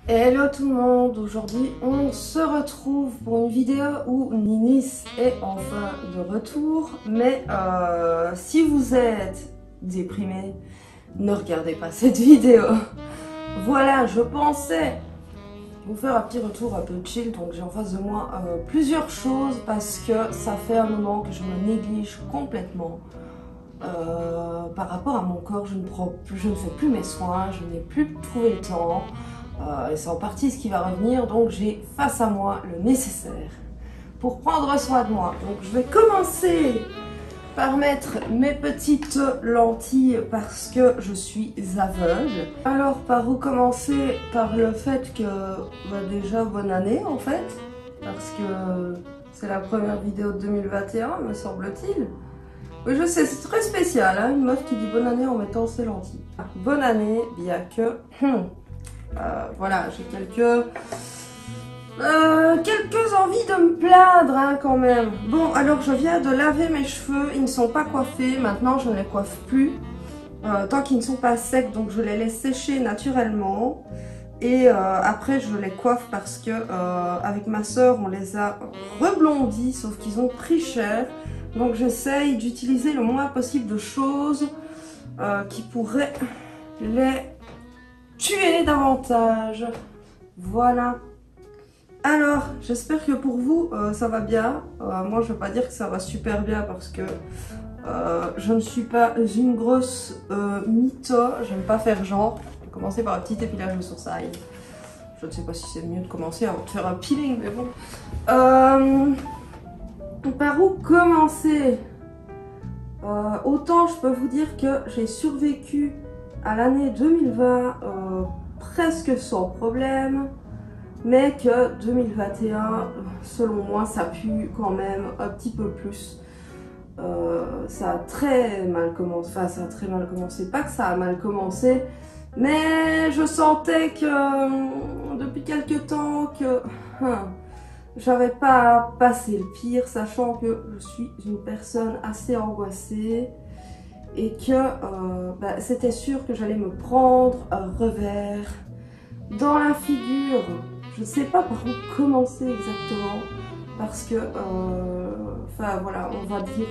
Hello tout le monde, aujourd'hui on se retrouve pour une vidéo où Ninis est enfin de retour, mais si vous êtes déprimé, ne regardez pas cette vidéo. Voilà, je pensais vous faire un petit retour un peu chill, donc j'ai en face de moi plusieurs choses parce que ça fait un moment que je me néglige complètement. Par rapport à mon corps, je ne fais plus mes soins, je n'ai plus trouvé le temps. Et c'est en partie ce qui va revenir, donc j'ai face à moi le nécessaire pour prendre soin de moi. Donc je vais commencer par mettre mes petites lentilles parce que je suis aveugle. Alors par où commencer? Par le fait que déjà bonne année en fait, parce que c'est la première vidéo de 2021 me semble-t-il. Oui, je sais, c'est très spécial, hein, une meuf qui dit bonne année en mettant ses lentilles. Bonne année, bien que... voilà, j'ai quelques envies de me plaindre hein, quand même. Bon, alors je viens de laver mes cheveux, ils ne sont pas coiffés, maintenant je ne les coiffe plus. Tant qu'ils ne sont pas secs, donc je les laisse sécher naturellement. Et après je les coiffe parce que avec ma soeur on les a reblondis, sauf qu'ils ont pris cher. Donc j'essaye d'utiliser le moins possible de choses qui pourraient les tuer davantage. Voilà. Alors, j'espère que pour vous, ça va bien. Moi, je ne vais pas dire que ça va super bien parce que je ne suis pas une grosse mytho. J'aime pas faire genre. Je vais commencer par un petit épilage de sourcils. Je ne sais pas si c'est mieux de commencer avant de faire un peeling, mais bon. Par où commencer? Autant je peux vous dire que j'ai survécu à l'année 2020 presque sans problème, mais que 2021, selon moi, ça pue quand même un petit peu plus. Ça a très mal commencé, enfin ça a très mal commencé, pas que ça a mal commencé, mais je sentais que depuis quelques temps que j'avais pas passé le pire, sachant que je suis une personne assez angoissée et que c'était sûr que j'allais me prendre un revers dans la figure. Je ne sais pas par où commencer exactement parce que, enfin voilà, on va dire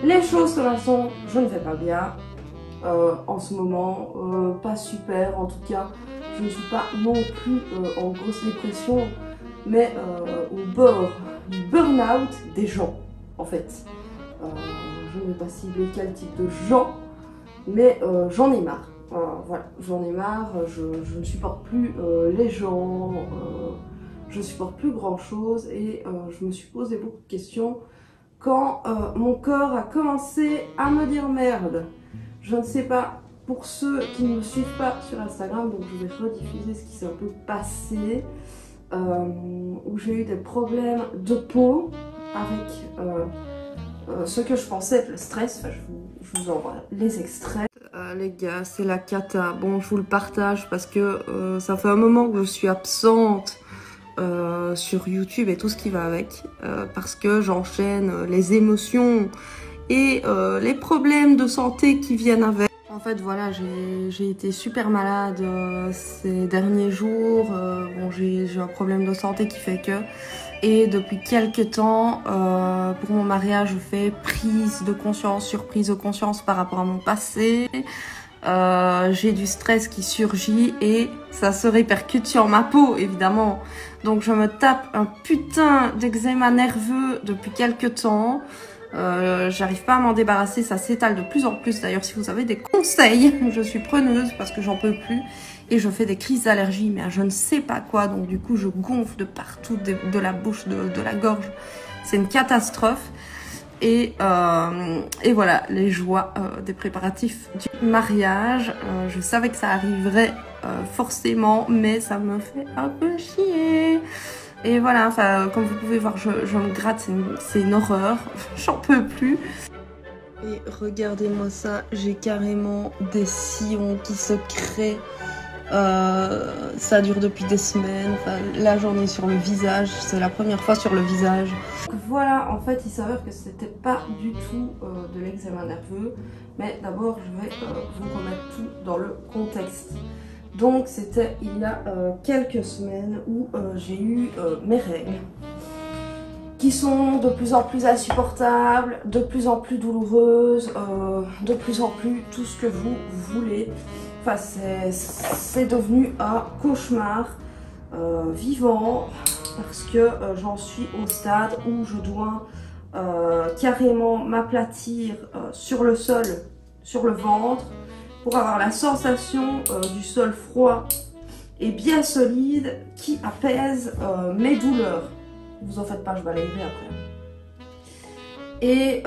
les choses comme elles sont. Je ne vais pas bien en ce moment, pas super en tout cas. Je ne suis pas non plus en grosse dépression, mais au bord du burn-out des gens en fait. Je ne vais pas cibler quel type de gens, mais j'en ai marre. Voilà, j'en ai marre, je ne supporte plus les gens, je ne supporte plus grand chose et je me suis posé beaucoup de questions quand mon corps a commencé à me dire merde. Je ne sais pas, pour ceux qui ne me suivent pas sur Instagram, donc je vais rediffuser ce qui s'est un peu passé, où j'ai eu des problèmes de peau avec ce que je pensais être le stress. Enfin, je vous envoie les extraits. Les gars, c'est la cata. Bon, je vous le partage parce que ça fait un moment que je suis absente sur YouTube et tout ce qui va avec. Parce que j'enchaîne les émotions et les problèmes de santé qui viennent avec. En fait, voilà, j'ai été super malade ces derniers jours. Bon, j'ai un problème de santé qui fait que... Et depuis quelques temps, pour mon mariage, je fais prise de conscience sur prise de conscience par rapport à mon passé. J'ai du stress qui surgit et ça se répercute sur ma peau, évidemment. Donc je me tape un putain d'eczéma nerveux depuis quelques temps. J'arrive pas à m'en débarrasser, ça s'étale de plus en plus. D'ailleurs, si vous avez des conseils, je suis preneuse parce que j'en peux plus. Et je fais des crises d'allergie, mais je ne sais pas quoi. Donc du coup, je gonfle de partout, de la bouche, de la gorge. C'est une catastrophe. Et voilà, les joies des préparatifs du mariage. Je savais que ça arriverait forcément, mais ça me fait un peu chier. Et voilà, enfin, comme vous pouvez voir, je me gratte, c'est une horreur. J'en peux plus. Et regardez-moi ça, j'ai carrément des sillons qui se créent. Ça dure depuis des semaines. Enfin, là j'en ai sur le visage, c'est la première fois sur le visage. Donc voilà, en fait il s'avère que c'était pas du tout de l'eczéma nerveux, mais d'abord je vais vous remettre tout dans le contexte. Donc c'était il y a quelques semaines où j'ai eu mes règles, qui sont de plus en plus insupportables, de plus en plus douloureuses, de plus en plus tout ce que vous voulez. Enfin, c'est devenu un cauchemar vivant, parce que j'en suis au stade où je dois carrément m'aplatir sur le sol, sur le ventre, pour avoir la sensation du sol froid et bien solide qui apaise mes douleurs. Vous en faites pas, je balayerai après. Et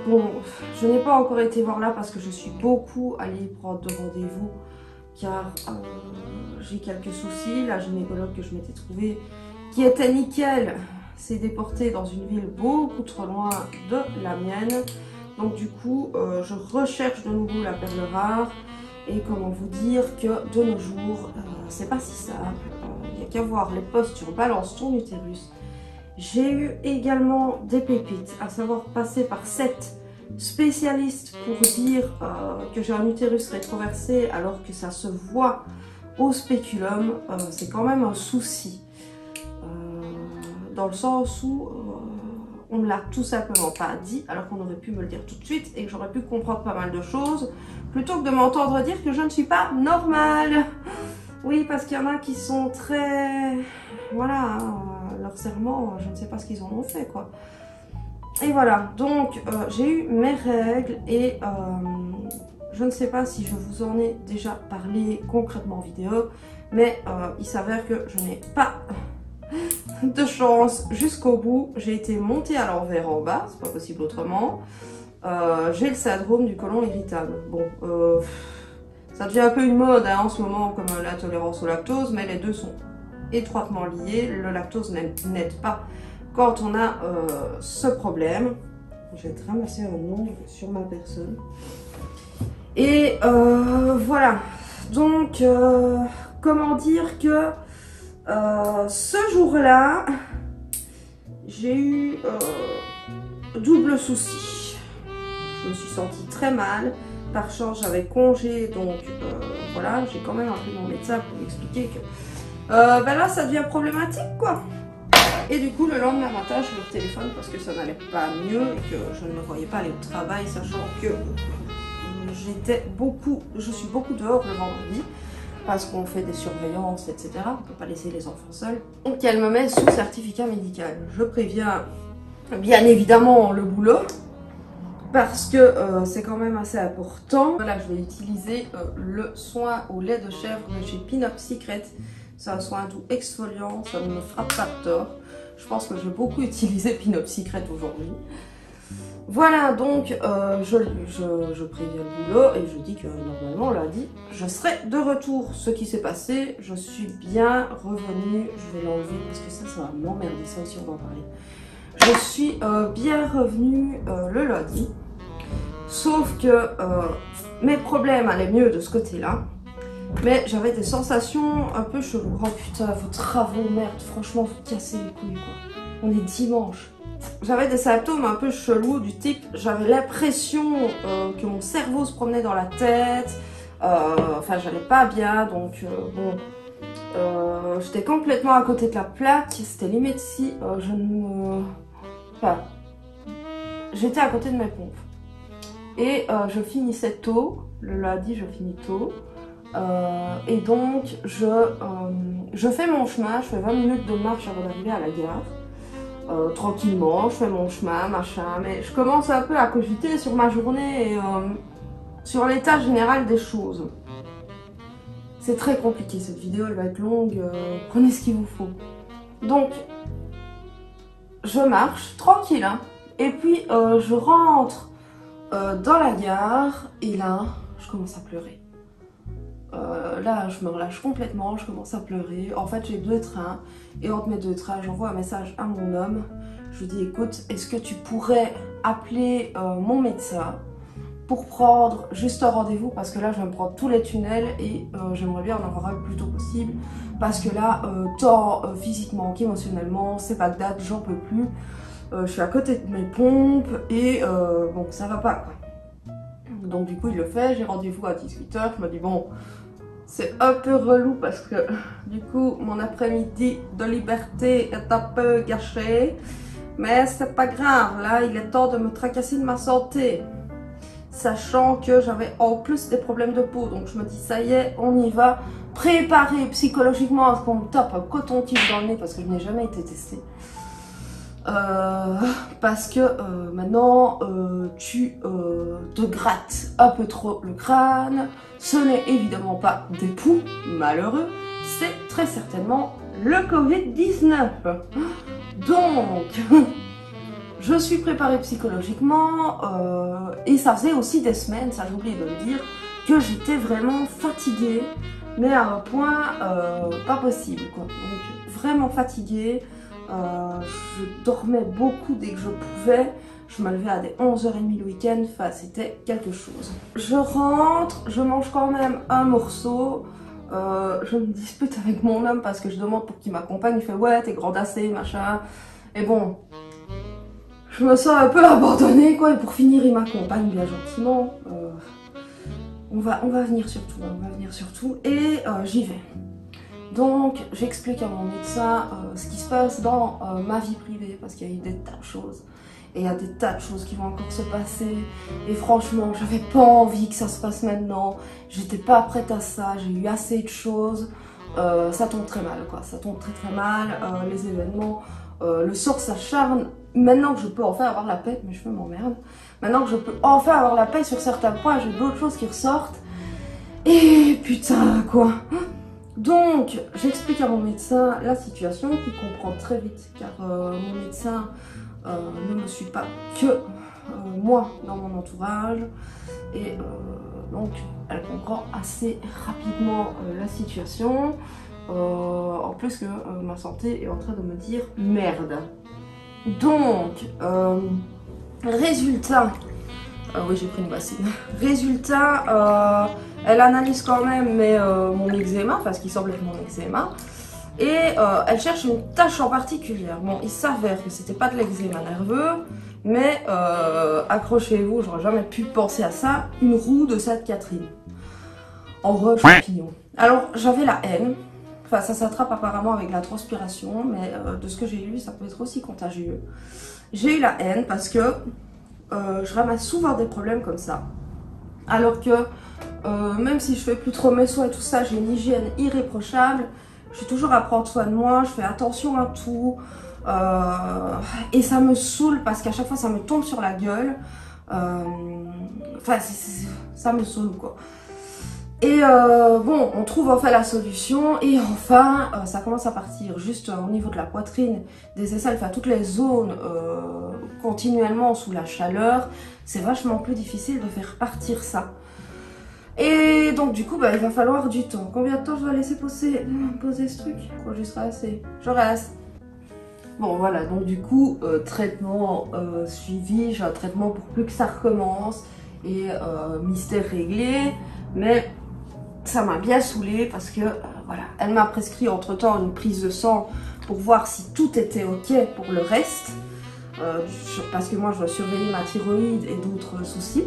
bon, je n'ai pas encore été voir là parce que je suis beaucoup allée prendre de rendez-vous, car j'ai quelques soucis. La gynécologue que je m'étais trouvée, qui était nickel, s'est déportée dans une ville beaucoup trop loin de la mienne. Donc du coup, je recherche de nouveau la perle rare. Et comment vous dire que de nos jours, c'est pas si simple. Il n'y a qu'à voir les posts sur Balance ton utérus. J'ai eu également des pépites, à savoir passer par 7 spécialistes pour dire que j'ai un utérus rétroversé alors que ça se voit au spéculum. C'est quand même un souci. Dans le sens où on me l'a tout simplement pas dit, alors qu'on aurait pu me le dire tout de suite et que j'aurais pu comprendre pas mal de choses, plutôt que de m'entendre dire que je ne suis pas normale. Oui, parce qu'il y en a qui sont très... Voilà, leur serment, je ne sais pas ce qu'ils en ont fait, quoi. Et voilà, donc j'ai eu mes règles et je ne sais pas si je vous en ai déjà parlé concrètement en vidéo, mais il s'avère que je n'ai pas de chance jusqu'au bout. J'ai été montée à l'envers en bas, c'est pas possible autrement. J'ai le syndrome du côlon irritable. Bon, ça devient un peu une mode hein, en ce moment, comme l'intolérance au lactose, mais les deux sont étroitement liés. Le lactose n'aide pas quand on a ce problème. Je vais te ramasser un ongle sur ma personne. Et voilà. Donc, comment dire que ce jour-là, j'ai eu double souci. Je me suis sentie très mal. Par chance, j'avais congé, donc voilà, j'ai quand même appelé mon médecin pour lui expliquer que ben là, ça devient problématique, quoi. Et du coup, le lendemain matin, je le téléphone parce que ça n'allait pas mieux et que je ne me voyais pas aller au travail, sachant que je suis beaucoup dehors le vendredi parce qu'on fait des surveillances, etc. On ne peut pas laisser les enfants seuls. Donc, elle me met sous certificat médical. Je préviens bien évidemment le boulot, parce que c'est quand même assez important. Voilà, je vais utiliser le soin au lait de chèvre de chez Pin-Up Secret. C'est un soin doux exfoliant, ça ne me frappe pas de tort. Je pense que je vais beaucoup utiliser Pin-Up Secret aujourd'hui. Voilà, donc je préviens le boulot et je dis que normalement lundi, je serai de retour. Ce qui s'est passé, je suis bien revenue. Je vais l'enlever parce que ça va m'emmerder, ça aussi on va en parler. Je suis bien revenue le lundi, sauf que mes problèmes allaient mieux de ce côté-là, mais j'avais des sensations un peu cheloues. Oh putain, vos travaux, merde, franchement, vous cassez les couilles, quoi. On est dimanche. J'avais des symptômes un peu chelous du type, j'avais l'impression que mon cerveau se promenait dans la tête, enfin j'allais pas bien, donc bon... j'étais complètement à côté de la plaque, c'était limite si je ne me... Enfin, j'étais à côté de mes pompes. Et je finissais tôt, le lundi je finis tôt. Et donc je fais mon chemin, je fais 20 minutes de marche avant d'arriver à la gare. Tranquillement, je fais mon chemin, machin, mais je commence un peu à cogiter sur ma journée et sur l'état général des choses. C'est très compliqué, cette vidéo elle va être longue, prenez ce qu'il vous faut. Donc, je marche tranquille, hein, et puis je rentre dans la gare, et là, je commence à pleurer. Là, je me relâche complètement, je commence à pleurer. En fait, j'ai 2 trains, et entre mes 2 trains, j'envoie un message à mon homme. Je lui dis, écoute, est-ce que tu pourrais appeler mon médecin pour prendre juste un rendez-vous, parce que là je vais me prendre tous les tunnels et j'aimerais bien en avoir un le plus tôt possible, parce que là, tant physiquement qu'émotionnellement, c'est pas de date, j'en peux plus. Je suis à côté de mes pompes et bon, ça va pas, quoi. Donc du coup il le fait, j'ai rendez-vous à 18 h, je me dis bon, C'est un peu relou parce que du coup mon après-midi de liberté est un peu gâché. Mais c'est pas grave, là il est temps de me tracasser de ma santé. Sachant que j'avais en plus des problèmes de peau. Donc je me dis ça y est, on y va. Préparer psychologiquement à ce qu'on me tape un coton-tige dans le nez parce que je n'ai jamais été testée. Parce que maintenant tu te grattes un peu trop le crâne. Ce n'est évidemment pas des poux malheureux, c'est très certainement le Covid-19. Donc, je suis préparée psychologiquement et ça faisait aussi des semaines, ça j'ai oublié de le dire, que j'étais vraiment fatiguée, mais à un point pas possible, quoi. Donc, vraiment fatiguée. Je dormais beaucoup dès que je pouvais. Je me levais à des 11h30 le week-end. Enfin, c'était quelque chose. Je rentre, je mange quand même un morceau. Je me dispute avec mon homme parce que je demande pour qu'il m'accompagne. Il fait ouais, t'es grande assez, machin. Et bon, je me sens un peu abandonnée, quoi. Et pour finir, il m'accompagne bien gentiment. On va venir surtout, on va venir surtout. Et j'y vais. Donc, j'explique à mon médecin ce qui se passe dans ma vie privée, parce qu'il y a eu des tas de choses. Et il y a des tas de choses qui vont encore se passer. Et franchement, j'avais pas envie que ça se passe maintenant. J'étais pas prête à ça, j'ai eu assez de choses. Ça tombe très mal, quoi. Ça tombe très très mal. Les événements, le sort s'acharne. Maintenant que je peux enfin avoir la paix, mes cheveux m'emmerdent. Maintenant que je peux enfin avoir la paix sur certains points, j'ai d'autres choses qui ressortent. Et putain, quoi. Donc, j'explique à mon médecin la situation, qui comprend très vite, car mon médecin ne me suit pas que moi dans mon entourage. Et donc, elle comprend assez rapidement la situation. En plus que ma santé est en train de me dire merde. Donc, résultat, oui j'ai pris une bassine. Résultat, elle analyse quand même mon eczéma, enfin ce qui semble être mon eczéma. Et elle cherche une tache en particulier. Bon, il s'avère que c'était pas de l'eczéma nerveux, mais accrochez-vous, j'aurais jamais pu penser à ça, une roue de Sainte-Catherine. En vrai, champignon. Alors, j'avais la haine. Enfin, ça s'attrape apparemment avec la transpiration, mais de ce que j'ai lu, ça peut être aussi contagieux. J'ai eu la haine parce que je ramasse souvent des problèmes comme ça. Alors que même si je fais plus trop mes soins et tout ça, j'ai une hygiène irréprochable. Je suis toujours à prendre soin de moi, je fais attention à tout. Et ça me saoule parce qu'à chaque fois ça me tombe sur la gueule. Enfin, ça me saoule, quoi. Et bon, on trouve enfin la solution et enfin ça commence à partir juste au niveau de la poitrine, des aisselles, enfin toutes les zones continuellement sous la chaleur. C'est vachement plus difficile de faire partir ça. Et donc du coup, bah, il va falloir du temps. Combien de temps je dois laisser poser ce truc? Quoi, j'y serai assez. Je reste. Bon voilà, donc du coup, traitement suivi, j'ai un traitement pour plus que ça recommence. Et mystère réglé, mais ça m'a bien saoulée parce que voilà, elle m'a prescrit entre temps une prise de sang pour voir si tout était ok pour le reste. Parce que moi je dois surveiller ma thyroïde et d'autres soucis.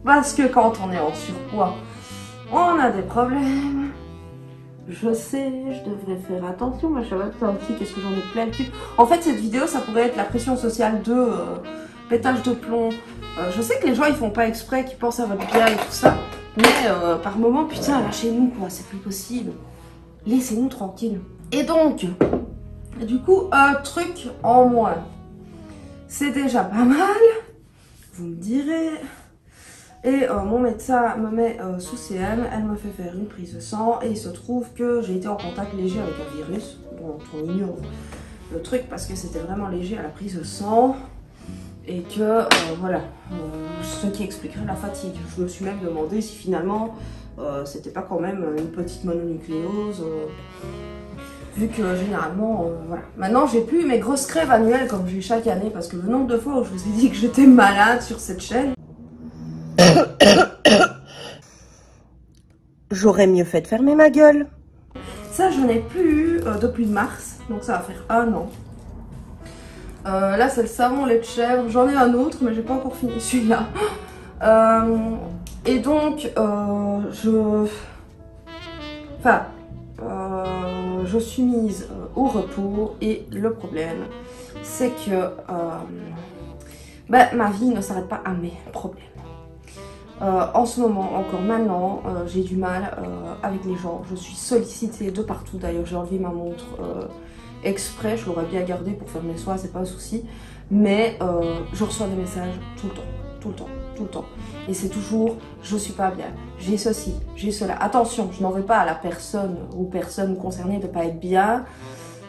Parce que quand on est en surpoids, on a des problèmes. Je sais, je devrais faire attention, mais je sais pas aussi qu'est-ce que j'en ai plein le cul. En fait, cette vidéo, ça pourrait être la pression sociale de pétage de plomb. Je sais que les gens, ils font pas exprès, qu'ils pensent à votre bien et tout ça. Mais par moment, putain, lâchez-nous, quoi, c'est plus possible. Laissez-nous tranquille. Et donc, du coup, un truc en moins. C'est déjà pas mal, vous me direz. Et mon médecin me met sous CM, elle me fait faire une prise de sang et il se trouve que j'ai été en contact léger avec un virus dont on ignore le truc parce que c'était vraiment léger à la prise de sang et que voilà, ce qui expliquerait la fatigue. Je me suis même demandé si finalement c'était pas quand même une petite mononucléose vu que généralement voilà. Maintenant j'ai plus mes grosses crèves annuelles comme j'ai chaque année parce que le nombre de fois où je vous ai dit que j'étais malade sur cette chaîne. J'aurais mieux fait de fermer ma gueule. Ça, je n'ai plus eu depuis mars, donc ça va faire 1 an. Là, c'est le savon lait de chèvre. J'en ai un autre, mais j'ai pas encore fini celui-là. Et donc, Enfin, je suis mise au repos et le problème, c'est que ma vie ne s'arrête pas à mes problèmes. En ce moment, encore maintenant, j'ai du mal avec les gens. Je suis sollicitée de partout. D'ailleurs, j'ai enlevé ma montre exprès. Je l'aurais bien gardée pour faire mes soins, c'est pas un souci. Mais je reçois des messages tout le temps, tout le temps, tout le temps. Et c'est toujours, je suis pas bien, j'ai ceci, j'ai cela. Attention, je n'en veux pas à la personne ou personnes concernées de pas être bien.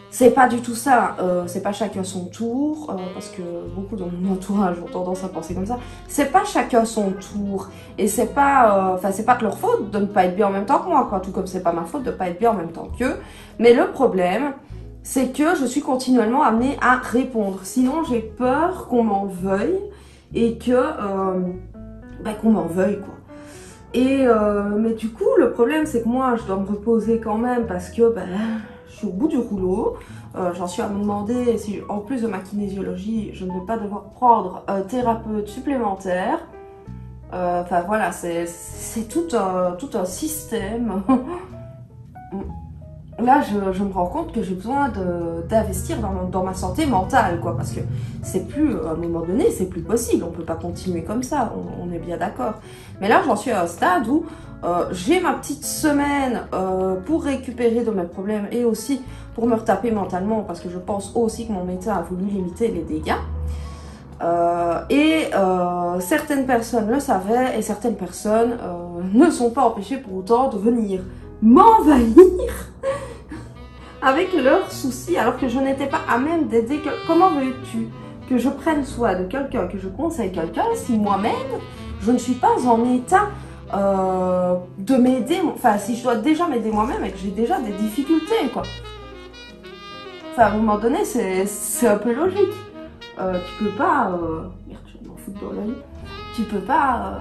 C'est pas du tout ça, c'est pas chacun son tour, parce que beaucoup dans mon entourage ont tendance à penser comme ça. C'est pas chacun son tour, et c'est pas, c'est pas de leur faute de ne pas être bien en même temps que moi, quoi. Tout comme c'est pas ma faute de pas être bien en même temps qu'eux. Mais le problème, c'est que je suis continuellement amenée à répondre. Sinon, j'ai peur qu'on m'en veuille et que qu'on m'en veuille, quoi. Et mais du coup, le problème, c'est que moi, je dois me reposer quand même parce que je suis au bout du rouleau. J'en suis à me demander si, en plus de ma kinésiologie, je ne vais pas devoir prendre un thérapeute supplémentaire. Enfin voilà, c'est tout un système. Là, je me rends compte que j'ai besoin d'investir dans ma santé mentale, quoi, parce que c'est plus, à un moment donné, c'est plus possible, on peut pas continuer comme ça, on est bien d'accord. Mais là, j'en suis à un stade où j'ai ma petite semaine pour récupérer de mes problèmes et aussi pour me retaper mentalement, parce que je pense aussi que mon médecin a voulu limiter les dégâts. Certaines personnes le savaient et certaines personnes ne sont pas empêchées pour autant de venir m'envahir avec leurs soucis alors que je n'étais pas à même d'aider. Comment veux-tu que je prenne soin de quelqu'un, que je conseille quelqu'un si moi-même je ne suis pas en état de m'aider, enfin si je dois déjà m'aider moi-même et que j'ai déjà des difficultés, quoi. Enfin à un moment donné c'est un peu logique. Tu peux pas, merde, je vais m'en foutre dans l'œil. Tu peux pas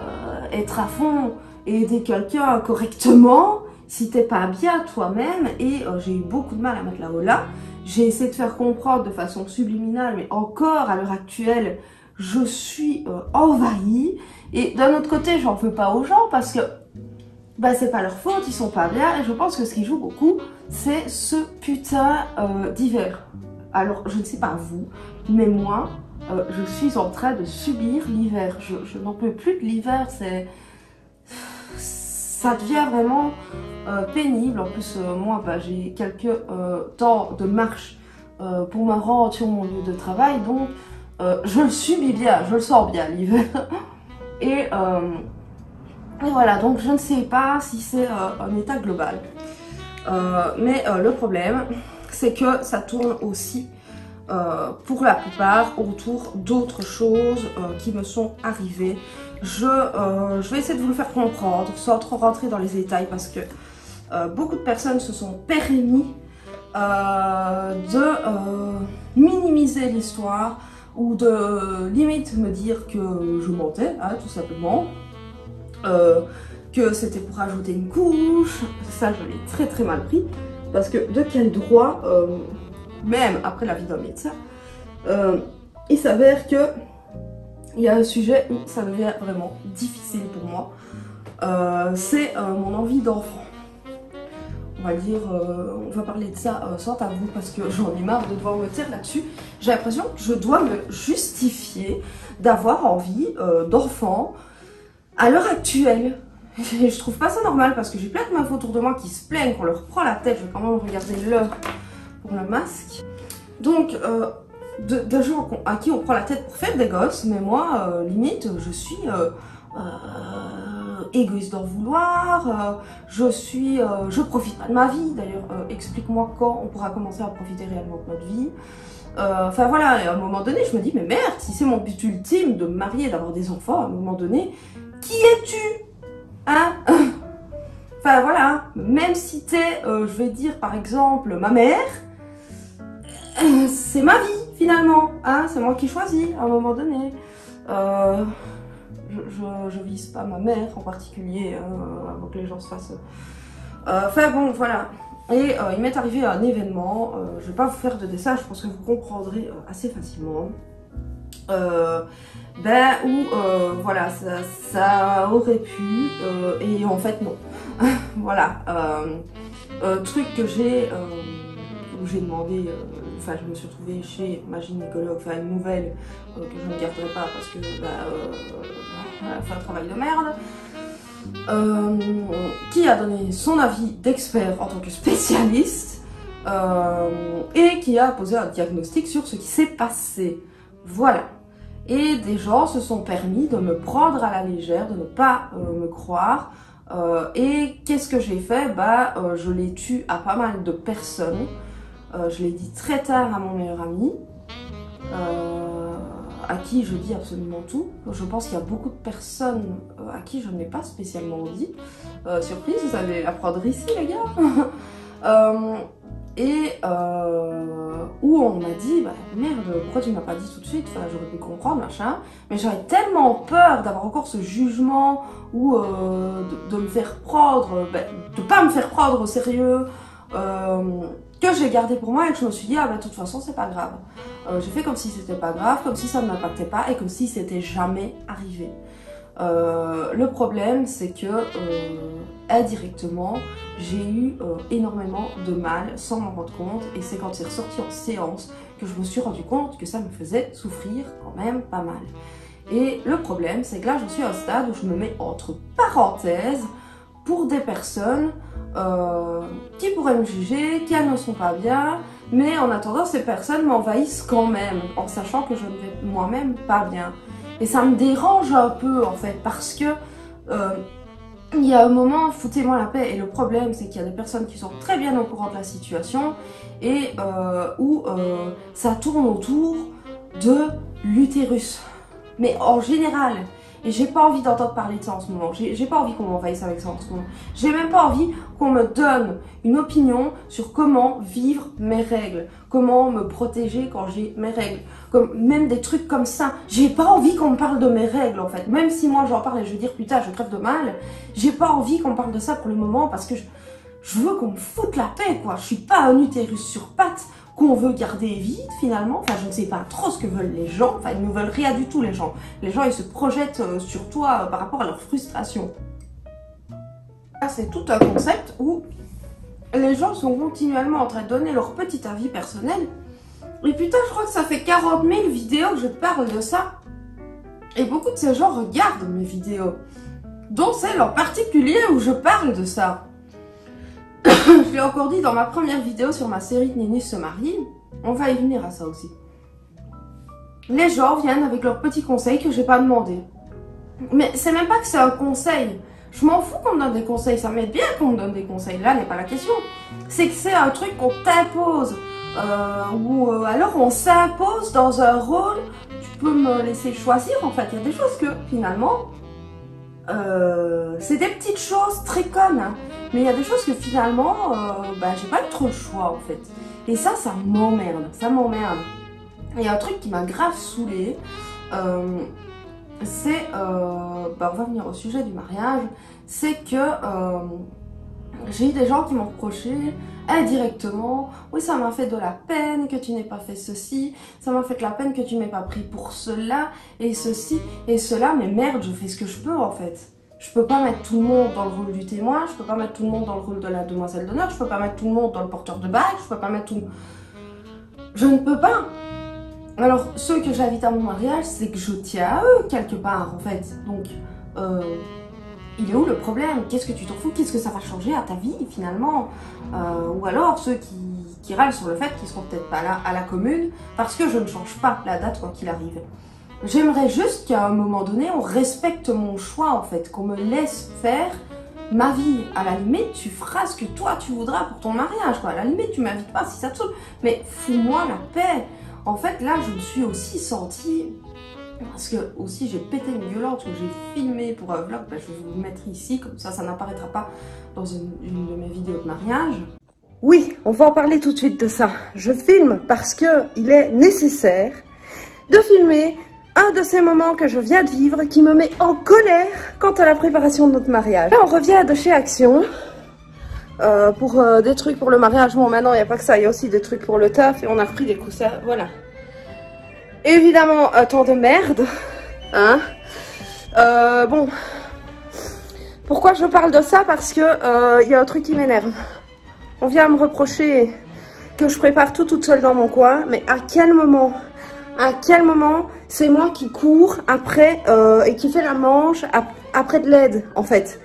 être à fond et aider quelqu'un correctement si t'es pas bien toi-même. Et j'ai eu beaucoup de mal à mettre la holà. J'ai essayé de faire comprendre de façon subliminale, mais encore à l'heure actuelle, je suis envahie. Et d'un autre côté, j'en veux pas aux gens parce que c'est pas leur faute, ils sont pas bien. Et je pense que ce qui joue beaucoup, c'est ce putain d'hiver. Alors, je ne sais pas vous, mais moi, je suis en train de subir l'hiver. Je n'en peux plus de l'hiver, ça devient vraiment pénible. En plus, moi, j'ai quelques temps de marche pour me rendre sur mon lieu de travail, donc je le subis bien, je le sens bien l'hiver. Et voilà, donc je ne sais pas si c'est un état global. Mais le problème, c'est que ça tourne aussi pour la plupart autour d'autres choses qui me sont arrivées. Je vais essayer de vous le faire comprendre sans trop rentrer dans les détails parce que beaucoup de personnes se sont permis de minimiser l'histoire ou de limite me dire que je mentais, hein, tout simplement. Que c'était pour ajouter une couche. Ça, je l'ai très très mal pris parce que de quel droit, même après l'avis d'un médecin, il s'avère que il y a un sujet où ça devient vraiment difficile pour moi. C'est mon envie d'enfant. On va dire, on va parler de ça sans tabou parce que j'en ai marre de devoir me taire là-dessus. J'ai l'impression que je dois me justifier d'avoir envie d'enfant à l'heure actuelle. Je trouve pas ça normal parce que j'ai plein de meufs autour de moi qui se plaignent qu'on leur prend la tête. Je vais quand même regarder l'heure pour le masque. Donc, de gens à qui on prend la tête pour faire des gosses, mais moi, limite, je suis égoïste d'en vouloir, je profite pas de ma vie. D'ailleurs, explique-moi quand on pourra commencer à profiter réellement de notre vie. Enfin voilà, et à un moment donné, je me dis, mais merde, si c'est mon but ultime de me marier, d'avoir des enfants, à un moment donné, qui es-tu? Hein? Enfin voilà, même si t'es, je vais dire par exemple, ma mère, c'est ma vie finalement, hein? C'est moi qui choisis à un moment donné. Je vise pas ma mère en particulier, avant que les gens se fassent... Enfin bon, voilà. Et il m'est arrivé un événement, je vais pas vous faire de dessin, je pense que vous comprendrez assez facilement. Voilà, ça aurait pu, et en fait non. Voilà. Truc que j'ai, où j'ai demandé, enfin je me suis retrouvée chez ma gynécologue, enfin une nouvelle que je ne garderai pas parce que elle a fait un travail de merde. Qui a donné son avis d'expert en tant que spécialiste et qui a posé un diagnostic sur ce qui s'est passé. Voilà. Et des gens se sont permis de me prendre à la légère, de ne pas me croire. Et qu'est-ce que j'ai fait? Je l'ai tué à pas mal de personnes. Je l'ai dit très tard à mon meilleur ami. À qui je dis absolument tout. Je pense qu'il y a beaucoup de personnes à qui je ne l'ai pas spécialement dit. Surprise, vous allez l'apprendre ici les gars. Où on m'a dit, merde, pourquoi tu m'as pas dit tout de suite? Enfin, j'aurais pu comprendre, machin. Mais j'avais tellement peur d'avoir encore ce jugement ou de me faire prendre, de pas me faire prendre au sérieux. Que j'ai gardé pour moi et que je me suis dit, de toute façon, c'est pas grave. J'ai fait comme si c'était pas grave, comme si ça ne m'impactait pas et comme si c'était jamais arrivé. Le problème, c'est que indirectement, j'ai eu énormément de mal sans m'en rendre compte et c'est quand c'est ressorti en séance que je me suis rendu compte que ça me faisait souffrir quand même pas mal. Et le problème, c'est que là, je suis à un stade où je me mets entre parenthèses pour des personnes qui pourraient me juger, qui elles ne sont pas bien, mais en attendant, ces personnes m'envahissent quand même, en sachant que je ne vais moi-même pas bien. Et ça me dérange un peu, en fait, parce que il y a un moment, foutez-moi la paix. Et le problème, c'est qu'il y a des personnes qui sont très bien au courant de la situation et où ça tourne autour de l'utérus. Mais en général, et j'ai pas envie d'entendre parler de ça en ce moment. J'ai pas envie qu'on m'envahisse avec ça en ce moment. J'ai même pas envie qu'on me donne une opinion sur comment vivre mes règles, comment me protéger quand j'ai mes règles, même des trucs comme ça. J'ai pas envie qu'on me parle de mes règles en fait. Même si moi j'en parle et je veux dire putain je crève de mal, j'ai pas envie qu'on me parle de ça pour le moment parce que je veux qu'on me foute la paix quoi. Je suis pas un utérus sur pattes qu'on veut garder vide finalement, enfin je ne sais pas trop ce que veulent les gens, enfin ils ne veulent rien du tout les gens ils se projettent sur toi par rapport à leur frustration. C'est tout un concept où les gens sont continuellement en train de donner leur petit avis personnel et putain je crois que ça fait 40 000 vidéos que je parle de ça et beaucoup de ces gens regardent mes vidéos, dont celle en particulier où je parle de ça. Je l'ai encore dit dans ma première vidéo sur ma série Nénus se marie, on va y venir à ça aussi. Les gens viennent avec leurs petits conseils que j'ai pas demandé. Mais c'est même pas que c'est un conseil. Je m'en fous qu'on me donne des conseils, ça m'aide bien qu'on me donne des conseils, là n'est pas la question. C'est que c'est un truc qu'on t'impose, ou alors on s'impose dans un rôle, tu peux me laisser choisir en fait. Il y a des choses que finalement, c'est des petites choses très connes, hein. Mais il y a des choses que finalement, j'ai pas eu trop le choix en fait. Et ça m'emmerde, ça m'emmerde. Il y a un truc qui m'a grave saoulée, c'est, on va venir au sujet du mariage, c'est que j'ai eu des gens qui m'ont reproché indirectement, oui ça m'a fait de la peine que tu n'aies pas fait ceci, ça m'a fait de la peine que tu m'aies pas pris pour cela, et ceci, et cela, mais merde, je fais ce que je peux en fait. Je peux pas mettre tout le monde dans le rôle du témoin, je peux pas mettre tout le monde dans le rôle de la demoiselle d'honneur, je peux pas mettre tout le monde dans le porteur de bague, je peux pas mettre tout... Je ne peux pas. Alors, ceux que j'invite à mon mariage, c'est que je tiens à eux quelque part en fait. Donc, il est où le problème? Qu'est-ce que tu t'en fous? Qu'est-ce que ça va changer à ta vie finalement? Ou alors, ceux qui râlent sur le fait qu'ils seront peut-être pas là à la commune parce que je ne change pas la date quoi qu'il arrive. J'aimerais juste qu'à un moment donné, on respecte mon choix en fait, qu'on me laisse faire ma vie. À la limite, tu feras ce que toi tu voudras pour ton mariage, quoi. À la limite, tu m'invites pas si ça te saoule, mais fous-moi la paix. En fait, là, je me suis aussi sentie, parce que aussi j'ai pété une violente que j'ai filmée pour un vlog, je vais vous le mettre ici, comme ça n'apparaîtra pas dans une de mes vidéos de mariage. Oui, on va en parler tout de suite de ça. Je filme parce que il est nécessaire de filmer un de ces moments que je viens de vivre qui me met en colère quant à la préparation de notre mariage. Là, on revient de chez Action pour des trucs pour le mariage. Bon, maintenant, il n'y a pas que ça, il y a aussi des trucs pour le taf et on a repris des coussins, voilà. Évidemment, un temps de merde, hein. Bon, pourquoi je parle de ça? Parce que il y a un truc qui m'énerve. On vient me reprocher que je prépare tout toute seule dans mon coin, mais à quel moment c'est moi qui cours après et qui fait la manche après de l'aide, en fait.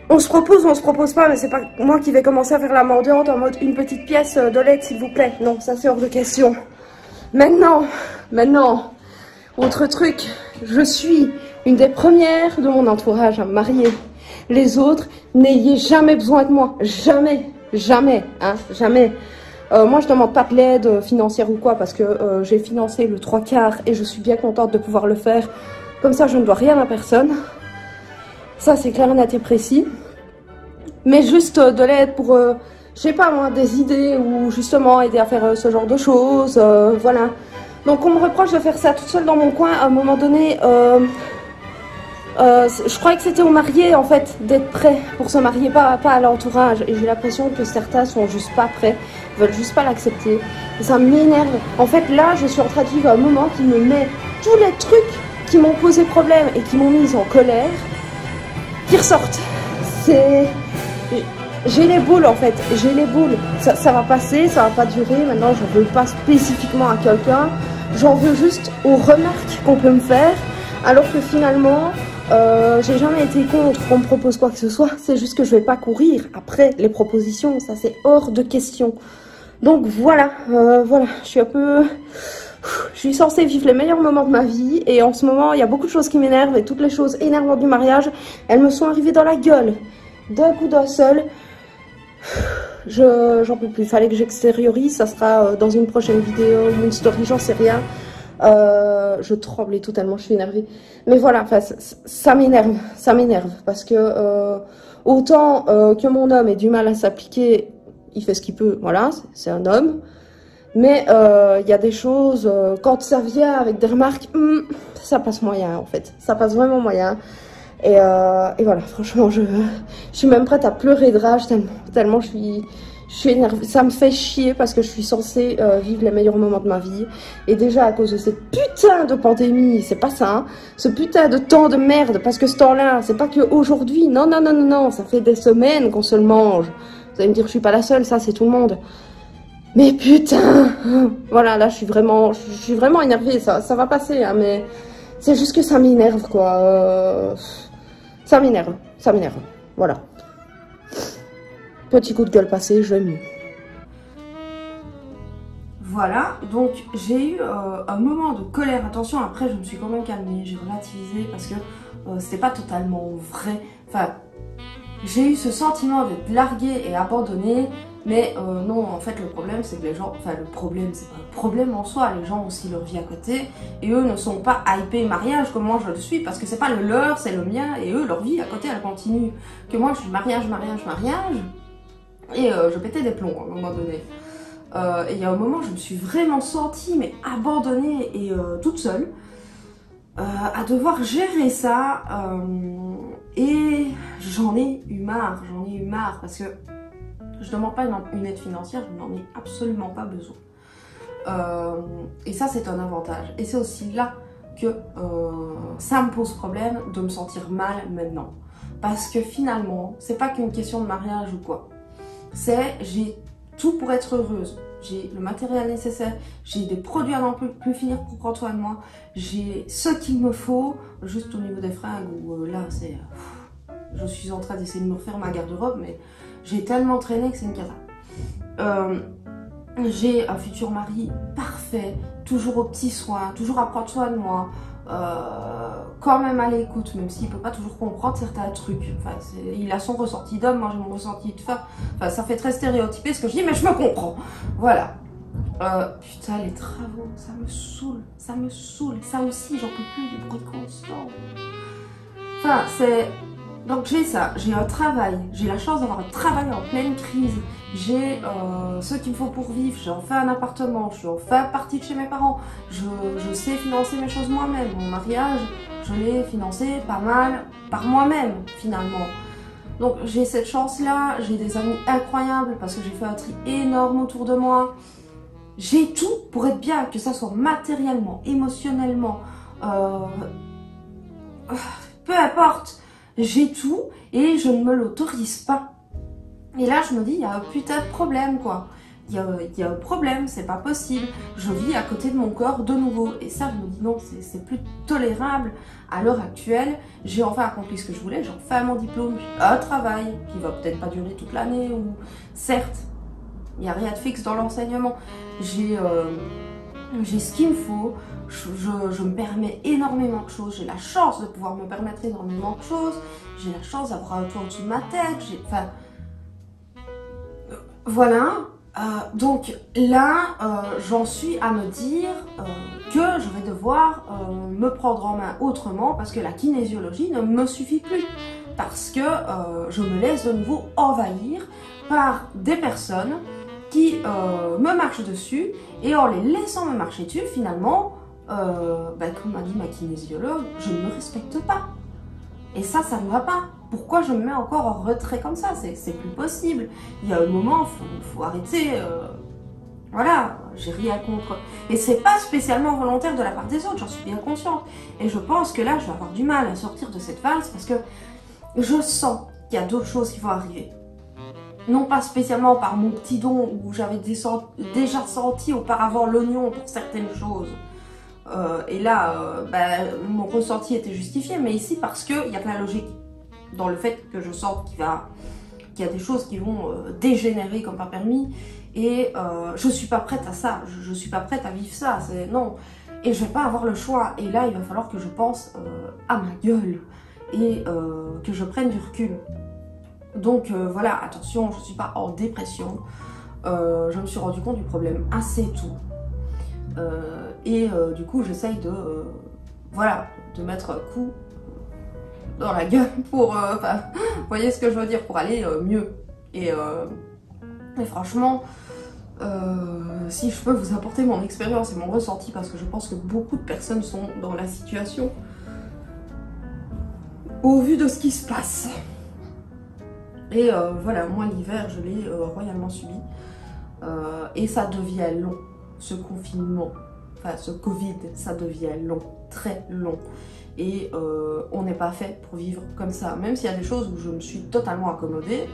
On se propose pas, mais c'est pas moi qui vais commencer à faire la mendiante en mode une petite pièce de l'aide, s'il vous plaît. Non, ça c'est hors de question. Maintenant, autre truc, je suis une des premières de mon entourage à me marier. Les autres, n'ayez jamais besoin de moi. Jamais, hein, jamais. Moi, je demande pas de l'aide financière ou quoi, parce que j'ai financé le 3/4 et je suis bien contente de pouvoir le faire. Comme ça, je ne dois rien à personne. Ça, c'est clair, net et précis. Mais juste de l'aide pour, je sais pas moi, des idées ou justement aider à faire ce genre de choses, voilà. Donc, on me reproche de faire ça toute seule dans mon coin. À un moment donné, je croyais que c'était aux mariés, en fait, d'être prêts pour se marier, pas à l'entourage. Et j'ai l'impression que certains sont juste pas prêts, veulent juste pas l'accepter. Et ça m'énerve. En fait, là, je suis en train de vivre un moment qui me met tous les trucs qui m'ont posé problème et qui m'ont mise en colère, qui ressortent. J'ai les boules, en fait. J'ai les boules. Ça va passer, ça va pas durer. Maintenant, je veux pas spécifiquement à quelqu'un. J'en veux juste aux remarques qu'on peut me faire. Alors que finalement, j'ai jamais été contre qu'on me propose quoi que ce soit. C'est juste que je vais pas courir après les propositions. Ça, c'est hors de question. Donc voilà, voilà. Je suis censée vivre les meilleurs moments de ma vie. Et en ce moment, il y a beaucoup de choses qui m'énervent. Et toutes les choses énervantes du mariage, elles me sont arrivées dans la gueule. D'un coup, d'un seul. J'en peux plus. Il fallait que j'extériorise. Ça sera dans une prochaine vidéo ou une story, j'en sais rien. Je tremblais totalement, je suis énervée. Mais voilà, ça m'énerve. Parce que autant que mon homme ait du mal à s'appliquer, il fait ce qu'il peut, voilà, c'est un homme. Mais il y a des choses, quand ça vient avec des remarques, ça passe moyen en fait. Ça passe vraiment moyen. Et voilà, franchement, je suis même prête à pleurer de rage tellement je suis énervée. Ça me fait chier parce que je suis censée vivre les meilleurs moments de ma vie. Et déjà, à cause de cette putain de pandémie, c'est pas ça, hein, ce putain de temps de merde, parce que ce temps-là, c'est pas que aujourd'hui. Non, ça fait des semaines qu'on se le mange. Vous allez me dire, je suis pas la seule, ça, c'est tout le monde. Mais putain, voilà, là, je suis vraiment énervée. Ça va passer, hein, mais c'est juste que ça m'énerve, quoi. Ça m'énerve. Voilà. Petit coup de gueule passé, je vais mieux. Voilà, donc j'ai eu un moment de colère. Attention, après je me suis quand même calmée, j'ai relativisé parce que c'était pas totalement vrai. Enfin, j'ai eu ce sentiment d'être larguée et abandonnée. Mais non, en fait, le problème, c'est que les gens... Enfin, le problème, c'est pas un problème en soi. Les gens ont aussi leur vie à côté. Et eux ne sont pas hypés mariage comme moi je le suis. Parce que c'est pas le leur, c'est le mien. Et eux, leur vie à côté, elle continue. Que moi, je suis mariage. Et je pétais des plombs à un moment donné. Et il y a un moment, je me suis vraiment sentie, mais abandonnée et toute seule. À devoir gérer ça. Et j'en ai eu marre. Parce que... je ne demande pas une aide financière, je n'en ai absolument pas besoin. Et ça, c'est un avantage. Et c'est aussi là que ça me pose problème de me sentir mal maintenant. Parce que finalement, c'est pas qu'une question de mariage ou quoi. C'est j'ai tout pour être heureuse. J'ai le matériel nécessaire, j'ai des produits à n'en plus finir pour prendre soin de moi. J'ai ce qu'il me faut, juste au niveau des fringues où là, c'est... je suis en train d'essayer de me refaire ma garde-robe, mais... j'ai tellement traîné que c'est une cata. J'ai un futur mari parfait, toujours aux petits soins, toujours à prendre soin de moi, quand même à l'écoute, même s'il peut pas toujours comprendre certains trucs. Enfin, il a son ressenti d'homme, moi j'ai mon ressenti de femme. Enfin, ça fait très stéréotypé ce que je dis, mais je me comprends. Voilà. Putain, les travaux, ça me saoule. Ça aussi, j'en peux plus, du bruit constant. Enfin, c'est... donc j'ai ça, j'ai un travail, j'ai la chance d'avoir un travail en pleine crise, j'ai ce qu'il me faut pour vivre, j'ai enfin un appartement, je suis enfin partie de chez mes parents, je sais financer mes choses moi-même, mon mariage, je l'ai financé pas mal par moi-même finalement. Donc j'ai cette chance-là, j'ai des amis incroyables parce que j'ai fait un tri énorme autour de moi. J'ai tout pour être bien, que ça soit matériellement, émotionnellement, peu importe. J'ai tout et je ne me l'autorise pas. Et là, je me dis, il y a un putain de problème, quoi. Il y a un problème, c'est pas possible. Je vis à côté de mon corps de nouveau. Et ça, je me dis non, c'est plus tolérable. À l'heure actuelle, j'ai enfin accompli ce que je voulais. J'ai enfin mon diplôme, un travail qui va peut-être pas durer toute l'année. Ou certes, il n'y a rien de fixe dans l'enseignement. J'ai ce qu'il me faut. Je me permets énormément de choses. J'ai la chance de pouvoir me permettre énormément de choses. J'ai la chance d'avoir un toit au-dessus de ma tête. Enfin, voilà. Donc là, j'en suis à me dire que je vais devoir me prendre en main autrement parce que la kinésiologie ne me suffit plus. Parce que je me laisse de nouveau envahir par des personnes qui me marchent dessus et en les laissant me marcher dessus, finalement, comme m'a dit ma kinésiologue, je ne me respecte pas. Et ça ne va pas. Pourquoi je me mets encore en retrait comme ça? C'est plus possible. Il y a un moment, faut arrêter. Voilà, j'ai rien contre. Et c'est pas spécialement volontaire de la part des autres, j'en suis bien consciente. Et je pense que là, je vais avoir du mal à sortir de cette valse parce que je sens qu'il y a d'autres choses qui vont arriver. Non pas spécialement par mon petit don où j'avais déjà senti auparavant l'oignon pour certaines choses. Et là, mon ressenti était justifié, mais ici parce qu'il y a de la logique dans le fait que je sens qu'il y a des choses qui vont dégénérer comme pas permis, et je suis pas prête à ça, je suis pas prête à vivre ça, non, et je vais pas avoir le choix, et là il va falloir que je pense à ma gueule, et que je prenne du recul. Donc voilà, attention, je suis pas en dépression, je me suis rendu compte du problème assez tôt. Du coup j'essaye de mettre un coup dans la gueule pour vous voyez ce que je veux dire, pour aller mieux, et franchement si je peux vous apporter mon expérience et mon ressenti, parce que je pense que beaucoup de personnes sont dans la situation au vu de ce qui se passe, et voilà, moi l'hiver je l'ai royalement subi, et ça devient long. Ce confinement, enfin ce Covid, ça devient long, très long. Et on n'est pas fait pour vivre comme ça. Même s'il y a des choses où je me suis totalement accommodée,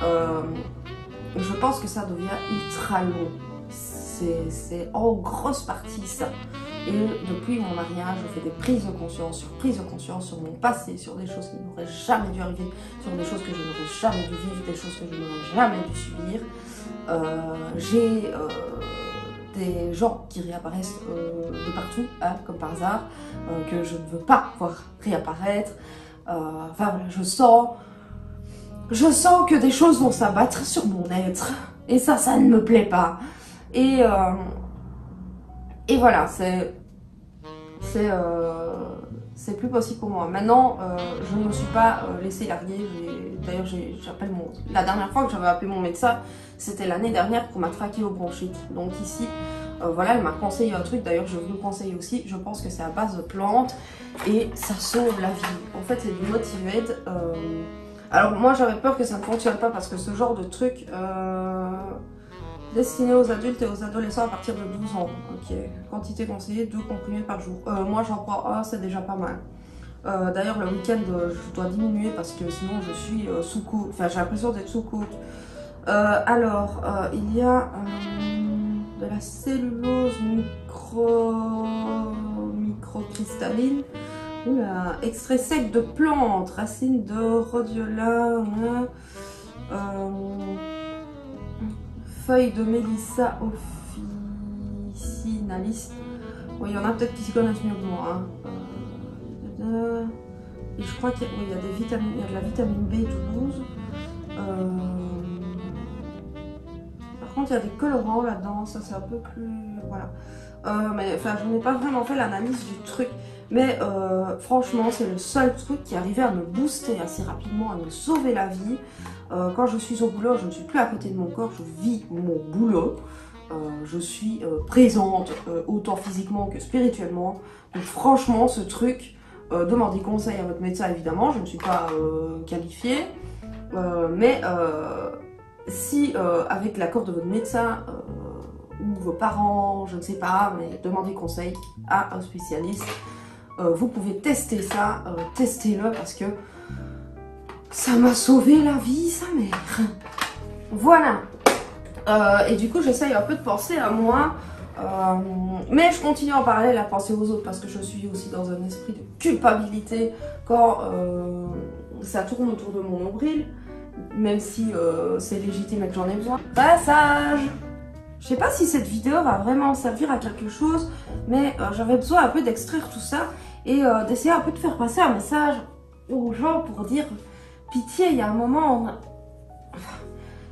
je pense que ça devient ultra long. C'est en grosse partie ça. Et depuis mon mariage, je fais des prises de conscience sur mon passé, sur des choses qui n'auraient jamais dû arriver, sur des choses que je n'aurais jamais dû vivre, des choses que je n'aurais jamais dû subir. J'ai des gens qui réapparaissent de partout, hein, comme par hasard, que je ne veux pas voir réapparaître. Enfin voilà, je sens que des choses vont s'abattre sur mon être, et ça ne me plaît pas. Et voilà, c'est plus possible pour moi. Maintenant, je ne me suis pas laissée larguer. D'ailleurs, la dernière fois que j'avais appelé mon médecin, c'était l'année dernière pour ma trachéobronchite. Donc ici, voilà, elle m'a conseillé un truc. D'ailleurs, je vous le conseille aussi. Je pense que c'est à base de plantes et ça sauve la vie. En fait, c'est du Motivate. Alors moi, j'avais peur que ça ne fonctionne pas parce que ce genre de truc destiné aux adultes et aux adolescents à partir de 12 ans. Ok, quantité conseillée, 2 comprimés par jour. Moi, j'en prends un, c'est déjà pas mal. D'ailleurs, le week-end, je dois diminuer parce que sinon, je suis sous côte. Enfin, j'ai l'impression d'être sous côte. Il y a de la cellulose microcristalline. Oula, extrait sec de plantes, racines de rhodiola, feuilles de Melissa officinalis. Bon, il y en a peut-être qui s'y connaissent mieux que moi. Hein. Et je crois qu'il y a des vitamines, il y a de la vitamine B12. Par contre, il y a des colorants là-dedans, ça c'est un peu plus... Voilà. Mais enfin, je n'ai pas vraiment fait l'analyse du truc. Mais franchement, c'est le seul truc qui arrivait à me booster assez rapidement, à me sauver la vie. Quand je suis au boulot, je ne suis plus à côté de mon corps, je vis mon boulot. Je suis présente, autant physiquement que spirituellement. Donc franchement, ce truc, demandez conseil à votre médecin évidemment, je ne suis pas qualifiée. Si avec l'accord de votre médecin ou vos parents, je ne sais pas, mais demandez conseil à un spécialiste. Vous pouvez tester ça, testez-le parce que ça m'a sauvé la vie, sa mère. Voilà. Et du coup, j'essaye un peu de penser à moi. Mais je continue en parallèle à penser aux autres parce que je suis aussi dans un esprit de culpabilité quand ça tourne autour de mon nombril, même si c'est légitime et que j'en ai besoin. Passage. Je sais pas si cette vidéo va vraiment servir à quelque chose, mais j'avais besoin un peu d'extraire tout ça et d'essayer un peu de faire passer un message aux gens pour dire pitié, il y a un moment,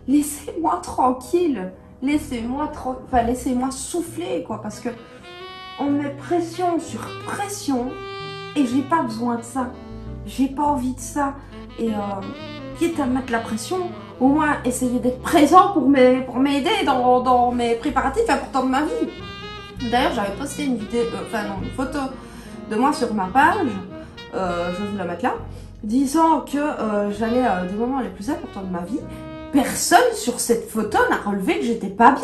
laissez-moi tranquille. Laissez-moi souffler, quoi, parce que on met pression sur pression et j'ai pas besoin de ça. J'ai pas envie de ça. Et quitte à mettre la pression, au moins essayer d'être présent pour m'aider dans mes préparatifs importants de ma vie. D'ailleurs, j'avais posté une vidéo, une photo de moi sur ma page, je vais vous la mettre là, disant que j'allais des moments les plus importants de ma vie. Personne sur cette photo n'a relevé que j'étais pas bien.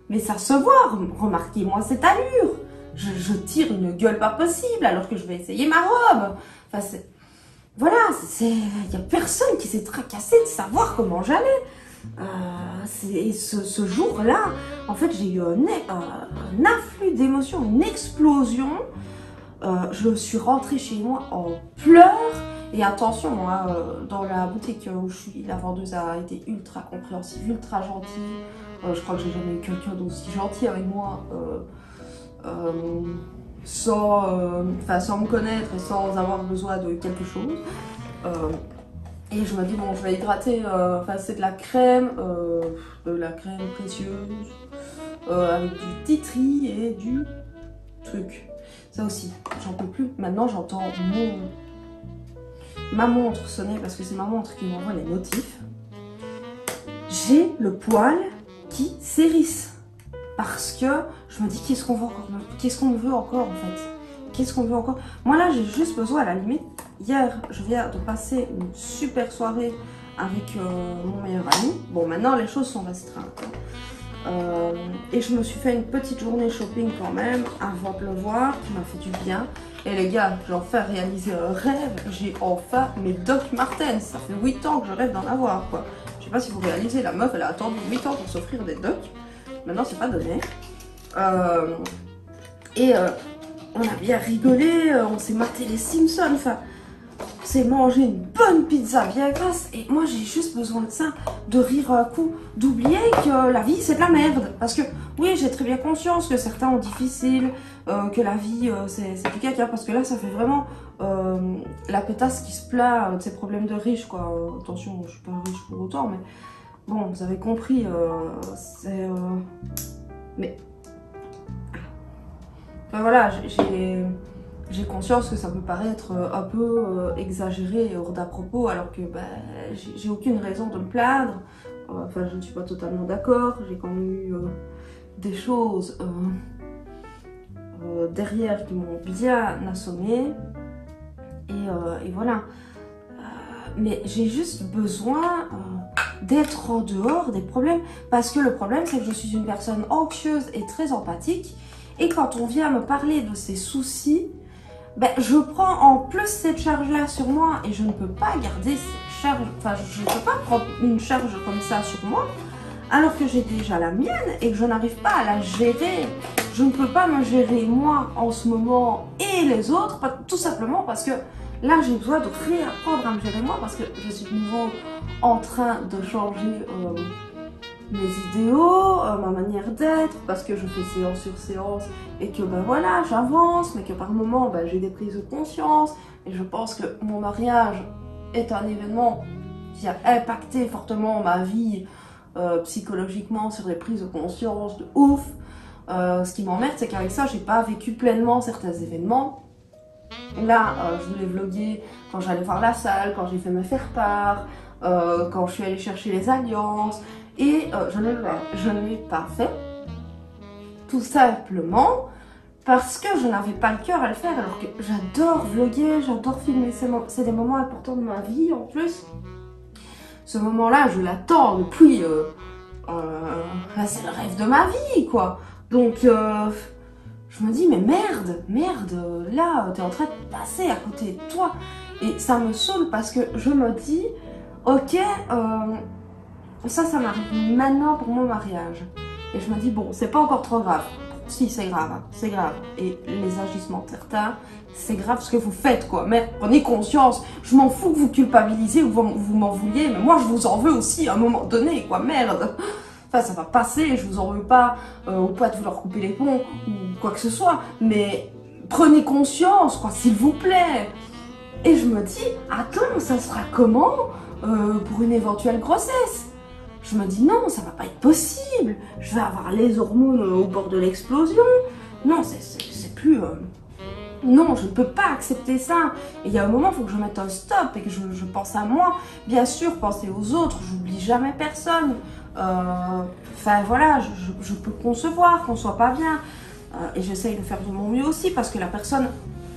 Mais ça se voit, remarquez-moi cette allure. Je tire une gueule pas possible alors que je vais essayer ma robe. Enfin, voilà, il y a personne qui s'est tracassé de savoir comment j'allais. Ce jour-là, en fait, j'ai eu un afflux d'émotions, une explosion. Je suis rentrée chez moi en pleurs. Et attention, moi, dans la boutique où je suis, la vendeuse a été ultra compréhensive, ultra gentille. Je crois que j'ai jamais eu quelqu'un d'aussi gentil avec moi, sans me connaître et sans avoir besoin de quelque chose. Et je me dis, bon, je vais hydrater, c'est de la crème précieuse, avec du tea tree et du truc. Ça aussi, j'en peux plus. Maintenant, j'entends ma montre sonner parce que c'est ma montre qui m'envoie les notifs. J'ai le poil qui s'hérisse parce que je me dis qu'est-ce qu'on veut encore, en fait, qu'est-ce qu'on veut encore. Moi là, j'ai juste besoin, à la limite, hier je viens de passer une super soirée avec mon meilleur ami. Bon, maintenant les choses sont restreintes. Et je me suis fait une petite journée shopping quand même avant de le voir, qui m'a fait du bien. Et les gars, j'ai enfin réalisé un rêve, j'ai enfin mes Doc Martens. Ça fait 8 ans que je rêve d'en avoir, quoi. Je sais pas si vous réalisez, la meuf elle a attendu 8 ans pour s'offrir des Doc. Maintenant c'est pas donné. On a bien rigolé, on s'est maté les Simpsons, enfin... On s'est mangé une bonne pizza bien grasse et moi j'ai juste besoin de ça, de rire un coup, d'oublier que la vie c'est de la merde. Parce que oui, j'ai très bien conscience que certains ont difficile, que la vie c'est du caca, parce que là ça fait vraiment la pétasse qui se plaint de ses problèmes de riche, quoi. Attention, je suis pas riche pour autant, mais bon, vous avez compris, mais... Enfin voilà, j'ai conscience que ça peut paraître un peu exagéré et hors d'à propos, alors que j'ai aucune raison de me plaindre. Enfin, je ne suis pas totalement d'accord. J'ai quand même eu des choses derrière qui m'ont bien assommé. Et voilà. Mais j'ai juste besoin d'être en dehors des problèmes. Parce que le problème, c'est que je suis une personne anxieuse et très empathique. Et quand on vient me parler de ses soucis, je prends en plus cette charge-là sur moi et je ne peux pas garder cette charge, enfin je ne peux pas prendre une charge comme ça sur moi alors que j'ai déjà la mienne et que je n'arrive pas à la gérer. Je ne peux pas me gérer moi en ce moment et les autres, tout simplement parce que là j'ai besoin de réapprendre à me gérer moi parce que je suis de nouveau en train de changer mes idéaux, ma manière d'être, parce que je fais séance sur séance et que voilà, j'avance, mais que par moments j'ai des prises de conscience et je pense que mon mariage est un événement qui a impacté fortement ma vie psychologiquement sur des prises de conscience de ouf. Ce qui m'emmerde, c'est qu'avec ça, j'ai pas vécu pleinement certains événements. Là, je voulais vlogger quand j'allais voir la salle, quand j'ai fait me faire part, quand je suis allée chercher les alliances. Et je ne l'ai pas fait, tout simplement parce que je n'avais pas le cœur à le faire, alors que j'adore vlogger, j'adore filmer, c'est des moments importants de ma vie en plus. Ce moment-là, je l'attends depuis, c'est le rêve de ma vie, quoi. Donc, je me dis, mais merde, là, t'es en train de passer à côté de toi. Et ça me saoule parce que je me dis, ok, ça m'arrive maintenant pour mon mariage. Et je me dis, bon, c'est pas encore trop grave. Si, c'est grave, hein, c'est grave. Et les agissements de certains, c'est grave ce que vous faites, quoi. Mais prenez conscience, je m'en fous que vous culpabilisez ou vous m'en vouliez, mais moi, je vous en veux aussi à un moment donné, quoi, merde. Enfin, ça va passer, je vous en veux pas, ou pas de vouloir couper les ponts, ou quoi que ce soit, mais prenez conscience, quoi, s'il vous plaît. Et je me dis, attends, ça sera comment pour une éventuelle grossesse? Je me dis non, ça va pas être possible. Je vais avoir les hormones au bord de l'explosion. Non, c'est plus... Non, je ne peux pas accepter ça. Et il y a un moment, il faut que je mette un stop et que je pense à moi. Bien sûr, penser aux autres, j'oublie jamais personne. Enfin voilà, je peux concevoir qu'on soit pas bien. Et j'essaye de faire de mon mieux aussi parce que la personne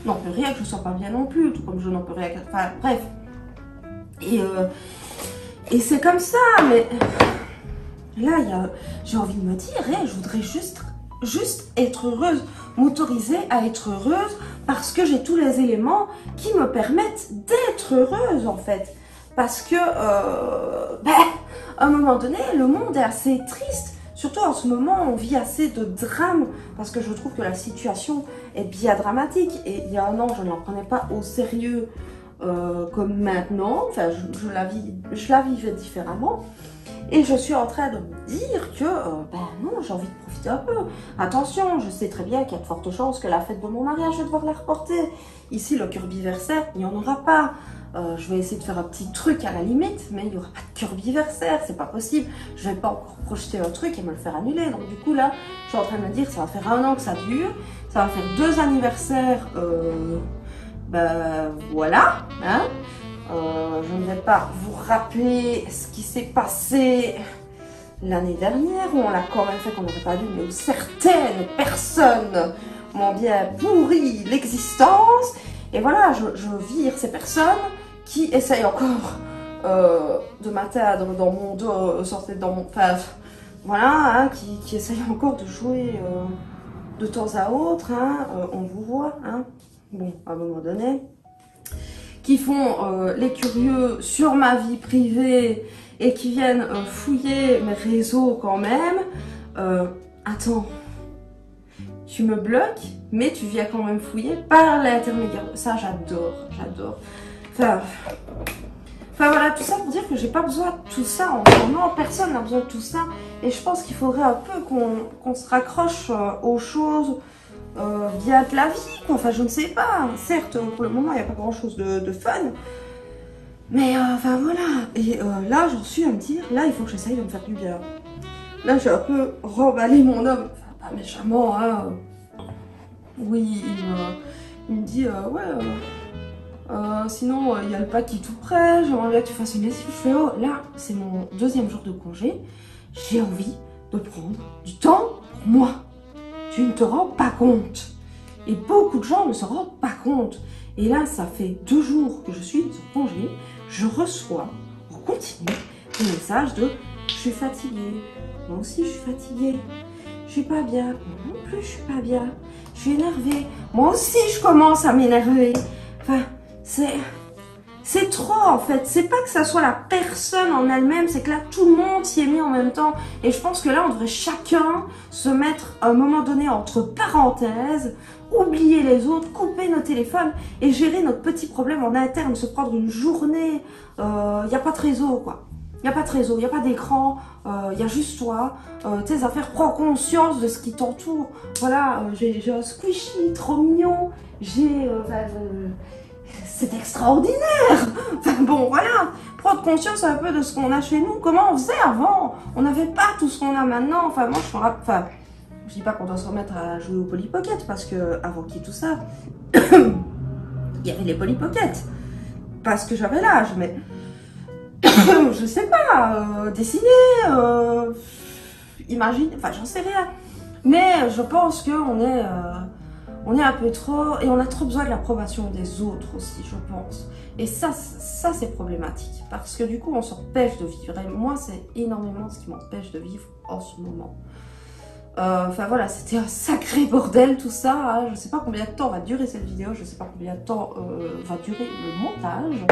n'en peut rien que je sois pas bien non plus. Tout comme je n'en peux rien que... Enfin bref. Et c'est comme ça, mais là, j'ai envie de me dire, hey, je voudrais juste être heureuse, m'autoriser à être heureuse parce que j'ai tous les éléments qui me permettent d'être heureuse, en fait. Parce que, à un moment donné, le monde est assez triste. Surtout en ce moment, on vit assez de drames parce que je trouve que la situation est bien dramatique. Et il y a un an, je ne la prenais pas au sérieux. Comme maintenant, enfin je la vivais différemment et je suis en train de me dire que non, j'ai envie de profiter un peu. Attention, je sais très bien qu'il y a de fortes chances que la fête de mon mariage, je vais devoir la reporter. Ici, le curbiversaire, il n'y en aura pas. Je vais essayer de faire un petit truc à la limite, mais il n'y aura pas de curbiversaire, c'est pas possible. Je vais pas encore projeter un truc et me le faire annuler. Donc du coup là, je suis en train de me dire, ça va faire 1 an que ça dure, ça va faire 2 anniversaires. Ben voilà, hein. Je ne vais pas vous rappeler ce qui s'est passé l'année dernière, où on l'a quand même fait qu'on n'aurait pas dû, mais où certaines personnes m'ont bien pourri l'existence. Et voilà, je vire ces personnes qui essayent encore de m'atteindre dans mon dos, sortir dans mon... Enfin, voilà, hein, qui essayent encore de jouer de temps à autre, hein, on vous voit, hein. Bon, à un moment donné, qui font les curieux sur ma vie privée et qui viennent fouiller mes réseaux quand même. Attends, tu me bloques, mais tu viens quand même fouiller par l'intermédiaire. Ça, j'adore, j'adore. Enfin, voilà, tout ça pour dire que j'ai pas besoin de tout ça en ce moment. Personne n'a besoin de tout ça. Et je pense qu'il faudrait un peu qu'on se raccroche aux choses. Bien de la vie, quoi. Enfin je ne sais pas, certes pour le moment il n'y a pas grand chose de fun, mais enfin voilà, et là j'en suis à me dire, là il faut que j'essaye de me faire du bien. Là j'ai un peu remballé mon homme, enfin pas méchamment, hein. Oui, il me dit sinon il y a le pack qui est tout prêt, j'aimerais bien que tu fasses une lessive. Je fais oh là c'est mon 2e jour de congé, j'ai envie de prendre du temps pour moi. Tu ne te rends pas compte. Et beaucoup de gens ne se rendent pas compte. Et là, ça fait 2 jours que je suis en congé. Je reçois en continu des messages de « Je suis fatiguée. Moi aussi, je suis fatiguée. Je suis pas bien. Moi non plus, je suis pas bien. Je suis énervée. Moi aussi, je commence à m'énerver. » Enfin, c'est trop en fait, c'est pas que ça soit la personne en elle-même, c'est que là tout le monde s'y est mis en même temps. Et je pense que là on devrait chacun se mettre à un moment donné entre parenthèses, oublier les autres, couper nos téléphones et gérer notre petit problème en interne, se prendre une journée. Y a pas de réseau quoi, y a pas de réseau, y a pas d'écran, y a juste toi, tes affaires, prends conscience de ce qui t'entoure. Voilà, j'ai un squishy trop mignon, c'est extraordinaire. Enfin bon, voilà, prendre conscience un peu de ce qu'on a chez nous. Comment on faisait avant? On n'avait pas tout ce qu'on a maintenant. Enfin, moi, je me rappelle... Enfin, je dis pas qu'on doit se remettre à jouer au Polly Pocket, parce que avant qu'il y ait tout ça, il y avait les Polly Pocket. Parce que j'avais l'âge, mais... je sais pas, dessiner, imagine... Enfin, j'en sais rien. Mais je pense qu'on est... on est un peu trop, et on a trop besoin de l'approbation des autres aussi, je pense. Et ça c'est problématique, parce que du coup, on s'empêche de vivre. Et moi, c'est énormément ce qui m'empêche de vivre en ce moment. Enfin voilà, c'était un sacré bordel tout ça. Hein. Je sais pas combien de temps va durer cette vidéo, je sais pas combien de temps va durer le montage.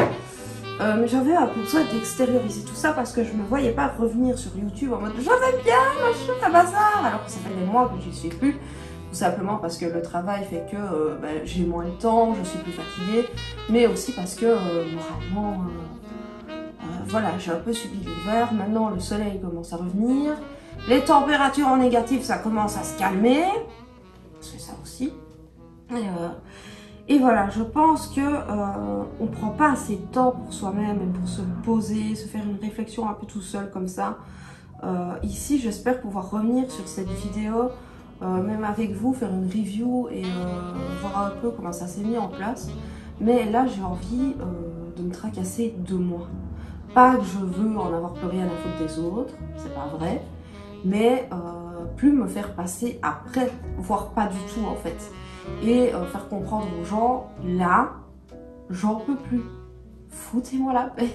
Mais j'avais un peu besoin d'extérioriser tout ça parce que je ne me voyais pas revenir sur YouTube en mode je vais bien, machin, à bazar, alors que ça fait des mois que je n'y suis plus. Tout simplement parce que le travail fait que j'ai moins de temps, je suis plus fatiguée, mais aussi parce que moralement, voilà, j'ai un peu subi l'hiver. Maintenant le soleil commence à revenir, les températures en négatif ça commence à se calmer, c'est ça aussi. Et voilà, je pense que on prend pas assez de temps pour soi-même et pour se poser, se faire une réflexion un peu tout seul comme ça. Ici, j'espère pouvoir revenir sur cette vidéo, même avec vous, faire une review et voir un peu comment ça s'est mis en place. Mais là, j'ai envie de me tracasser de moi. Pas que je veux en avoir plus rien à foutre des autres, c'est pas vrai, mais plus me faire passer après, voire pas du tout en fait. Et faire comprendre aux gens, là, j'en peux plus. Foutez-moi la paix.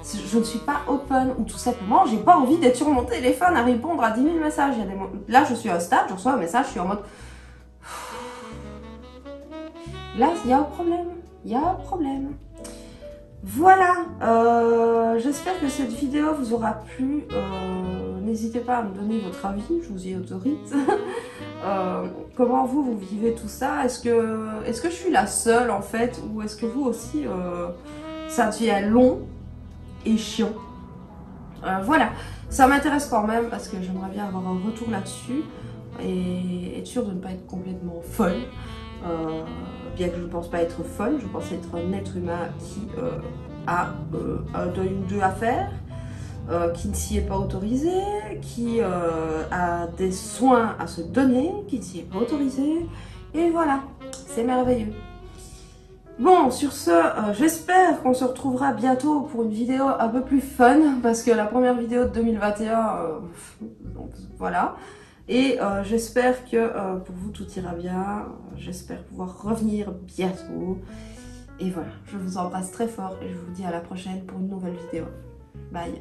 Je ne suis pas open ou tout simplement, j'ai pas envie d'être sur mon téléphone à répondre à 10 000 messages. Là, je suis à un stade, je reçois un message, je suis en mode... Là, il y a un problème. Il y a un problème. Voilà. J'espère que cette vidéo vous aura plu. N'hésitez pas à me donner votre avis, je vous y autorise. Comment vous vivez tout ça? Est-ce que je suis la seule en fait, ou est-ce que vous aussi ça devient long et chiant? Voilà, ça m'intéresse quand même parce que j'aimerais bien avoir un retour là-dessus et être sûre de ne pas être complètement folle. Bien que je ne pense pas être folle, je pense être un être humain qui a un deuil ou deux à faire. Qui ne s'y est pas autorisé, qui a des soins à se donner, qui ne s'y est pas autorisé, et voilà, c'est merveilleux. Bon, sur ce, j'espère qu'on se retrouvera bientôt pour une vidéo un peu plus fun, parce que la première vidéo de 2021, donc, voilà. Et j'espère que pour vous tout ira bien, j'espère pouvoir revenir bientôt. Et voilà, je vous embrasse très fort et je vous dis à la prochaine pour une nouvelle vidéo. Bye!